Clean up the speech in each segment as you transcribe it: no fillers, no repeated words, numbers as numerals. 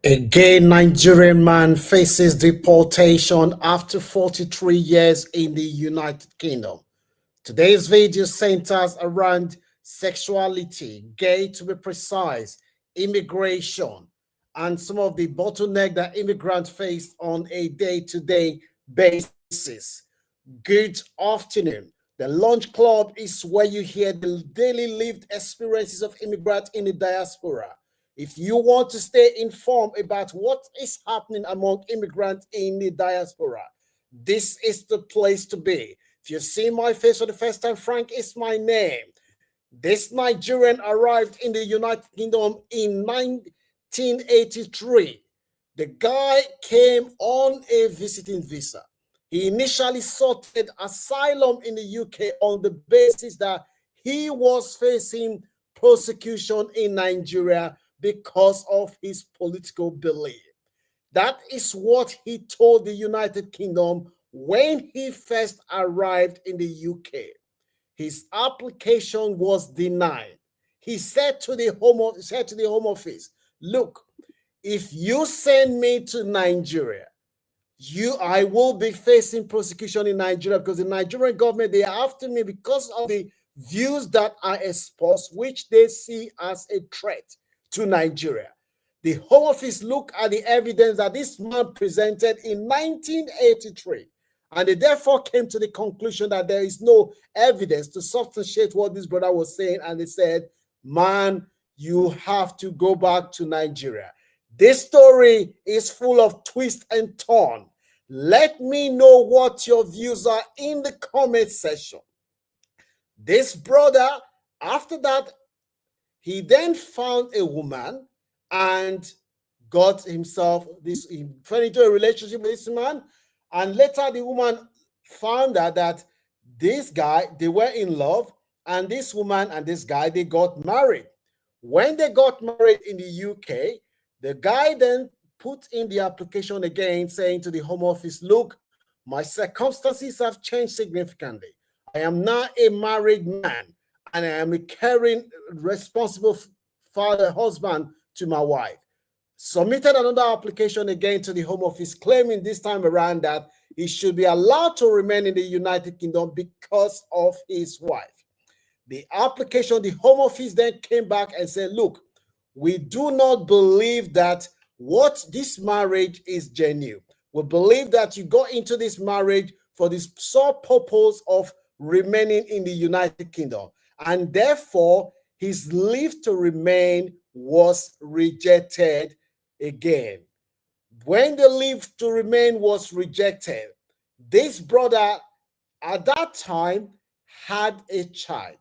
A gay Nigerian man faces deportation after 43 years in the United Kingdom. Today's video centers around sexuality, gay to be precise, immigration, and some of the bottleneck that immigrants face on a day-to-day basis. Good afternoon. The Lunch Club is where you hear the daily lived experiences of immigrants in the diaspora. If you want to stay informed about what is happening among immigrants in the diaspora, this is the place to be. If you see my face for the first time, Frank is my name. This Nigerian arrived in the United Kingdom in 1983. The guy came on a visiting visa. He initially sought asylum in the UK on the basis that he was facing persecution in Nigeria because of his political belief. That is what he told the United Kingdom when he first arrived in the UK. His application was denied. He said to the Home Office, look, if you send me to Nigeria, I will be facing persecution in Nigeria because the Nigerian government, they are after me because of the views that I espouse, which they see as a threat to Nigeria. The Home Office looked at the evidence that this man presented in 1983, and they therefore came to the conclusion that there is no evidence to substantiate what this brother was saying, and they said, man, you have to go back to Nigeria. This story is full of twist and turn. Let me know what your views are in the comment section. This brother, after that, he then found a woman and got himself he fell into a relationship with this man. And later the woman found out that this guy, they were in love, and this woman and this guy, they got married. When they got married in the UK, the guy then put in the application again saying to the Home Office, look, my circumstances have changed significantly. I am now a married man, and I am a caring, responsible father, husband to my wife. Submitted another application again to the Home Office, claiming this time around that he should be allowed to remain in the United Kingdom because of his wife. The application, the Home Office then came back and said, look, we do not believe that what this marriage is genuine. We believe that you got into this marriage for this sole purpose of remaining in the United Kingdom, and therefore his leave to remain was rejected again. When the leave to remain was rejected, this brother at that time had a child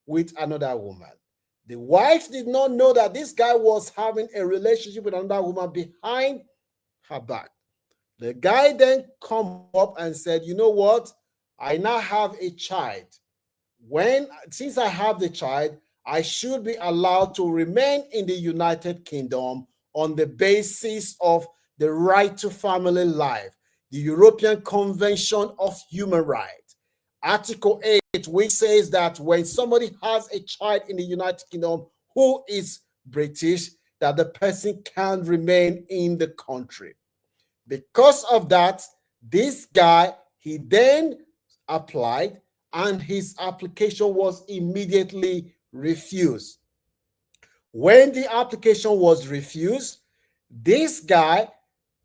with another woman. The wife did not know that this guy was having a relationship with another woman behind her back. The guy then come up and said, you know what? I now have a child. Since I have the child, I should be allowed to remain in the United Kingdom on the basis of the right to family life, the European Convention of Human Rights. Article 8, which says that when somebody has a child in the United Kingdom who is British, that the person can remain in the country. Because of that, this guy, he then applied, and his application was immediately refused. When the application was refused, this guy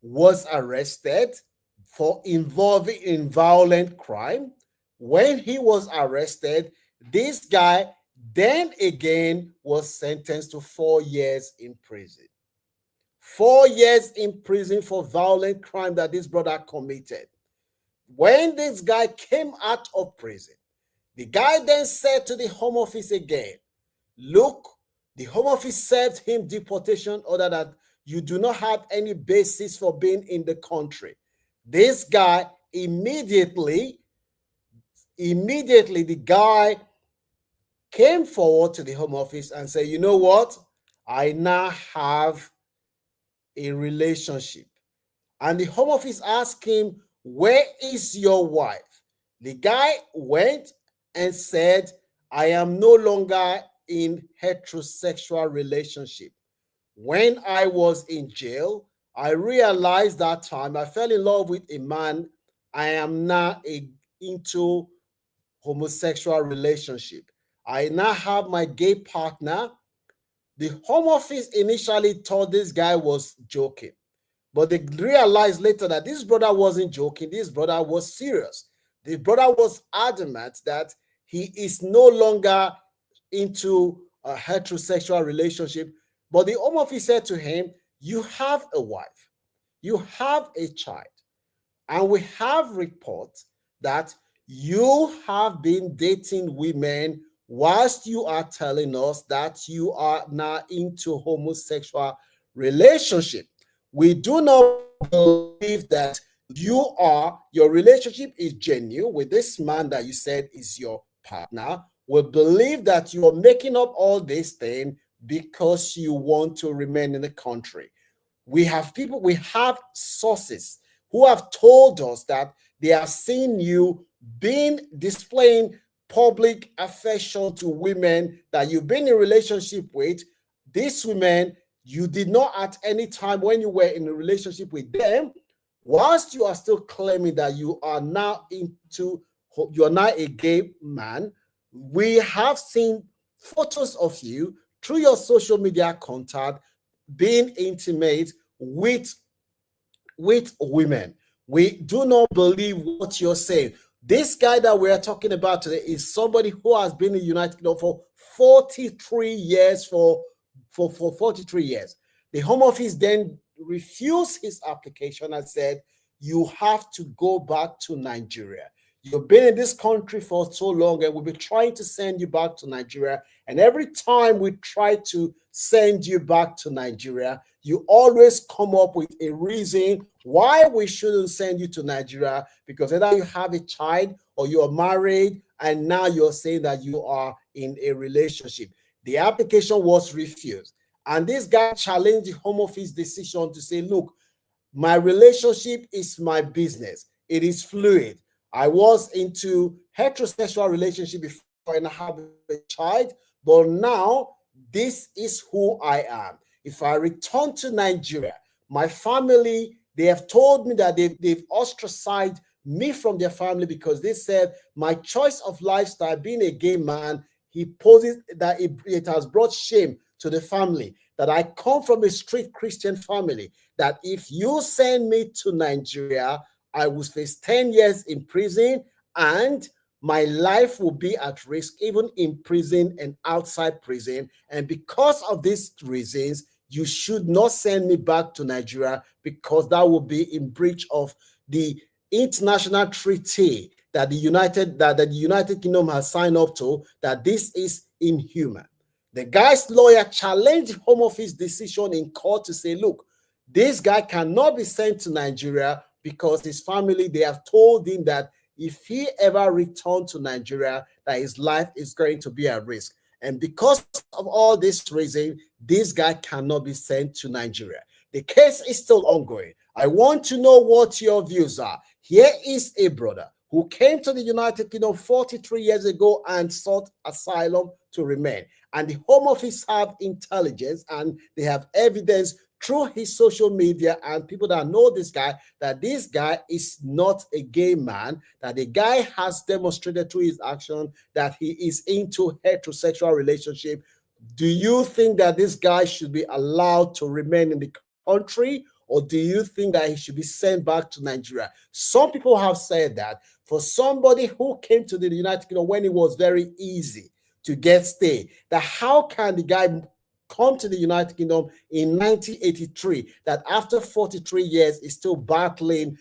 was arrested for involving in violent crime. When he was arrested, this guy then again was sentenced to 4 years in prison. 4 years in prison for violent crime that this brother committed. When this guy came out of prison, the guy then said to the Home Office again, look, the Home Office served him deportation order that you do not have any basis for being in the country. This guy immediately the guy came forward to the Home Office and said, you know what? I now have a relationship. And the Home Office asked him, where is your wife? The guy went and said, I am no longer in heterosexual relationship. When I was in jail, I realized that time I fell in love with a man. I am now into homosexual relationship. I now have my gay partner. The home office initially thought this guy was joking, but they realized later that this brother wasn't joking. This brother was serious. The brother was adamant that he is no longer into a heterosexual relationship. But the home office said to him, you have a wife, you have a child, and we have reports that you have been dating women whilst you are telling us that you are now into homosexual relationship. We do not believe that your relationship is genuine with this man that you said is your partner. We believe that you are making up all this thing because you want to remain in the country. We have sources who have told us that they have seen you being displaying public affection to women that you've been in a relationship with. These women, you did not at any time when you were in a relationship with them, whilst you are still claiming that you are now a gay man. We have seen photos of you through your social media contact being intimate with women. We do not believe what you're saying. This guy that we're talking about today is somebody who has been in the United Kingdom for 43 years. For 43 years. The Home Office then refused his application and said, you have to go back to Nigeria. You've been in this country for so long, and we've been trying to send you back to Nigeria. And every time we try to send you back to Nigeria, you always come up with a reason why we shouldn't send you to Nigeria, because either you have a child or you're married, and now you're saying that you are in a relationship. The application was refused. And this guy challenged the Home Office decision to say, look, my relationship is my business. It is fluid. I was into heterosexual relationship before and I have a child, but now this is who I am. If I return to Nigeria, my family, they have told me that they've ostracized me from their family because they said my choice of lifestyle, being a gay man, he poses that it has brought shame to the family, that I come from a strict Christian family, that if you send me to Nigeria, I will face 10 years in prison and my life will be at risk, even in prison and outside prison. And because of these reasons, you should not send me back to Nigeria, because that will be in breach of the international treaty that the United Kingdom has signed up to, that this is inhuman. The guy's lawyer challenged Home Office decision in court to say, look, this guy cannot be sent to Nigeria because his family, they have told him that if he ever returned to Nigeria, that his life is going to be at risk. And because of all this reason, this guy cannot be sent to Nigeria. The case is still ongoing. I want to know what your views are. Here is a brother who came to the United Kingdom 43 years ago and sought asylum to remain. And the Home Office have intelligence and they have evidence through his social media and people that know this guy, that this guy is not a gay man, that the guy has demonstrated through his action that he is into heterosexual relationship. Do you think that this guy should be allowed to remain in the country, or do you think that he should be sent back to Nigeria? Some people have said that for somebody who came to the United Kingdom when it was very easy to get stay, that how can the guy come to the United Kingdom in 1983, that after 43 years is still battling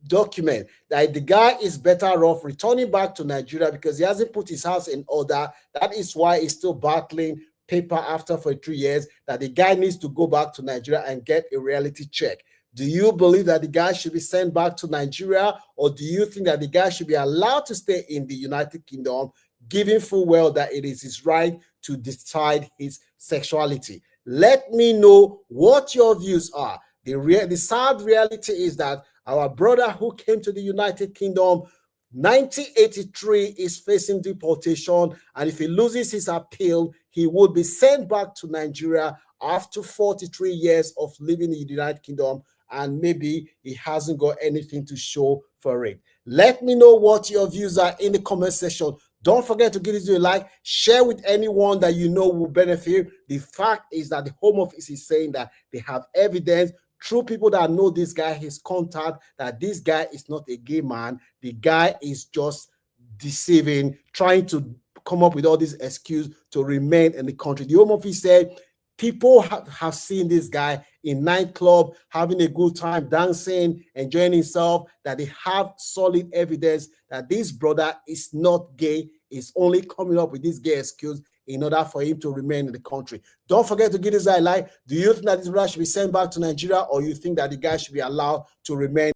document, that the guy is better off returning back to Nigeria because he hasn't put his house in order? That is why he's still battling paper after 43 years, that the guy needs to go back to Nigeria and get a reality check. Do you believe that the guy should be sent back to Nigeria, or do you think that the guy should be allowed to stay in the United Kingdom, given full well that it is his right to decide his sexuality? Let me know what your views are. The sad reality is that our brother who came to the United Kingdom 1983 is facing deportation, and if he loses his appeal, he would be sent back to Nigeria after 43 years of living in the United Kingdom, and maybe he hasn't got anything to show for it. Let me know what your views are in the comment section. Don't forget to give this video a like, share with anyone that you know will benefit. The fact is that the Home Office is saying that they have evidence through people that know this guy, his contact, that this guy is not a gay man. The guy is just deceiving, trying to come up with all these excuses to remain in the country. The Home Office said people have seen this guy in nightclub having a good time, dancing, enjoying himself, that they have solid evidence that this brother is not gay, is only coming up with this gay excuse in order for him to remain in the country. Don't forget to give this guy a like. Do you think that this brother should be sent back to Nigeria, or you think that the guy should be allowed to remain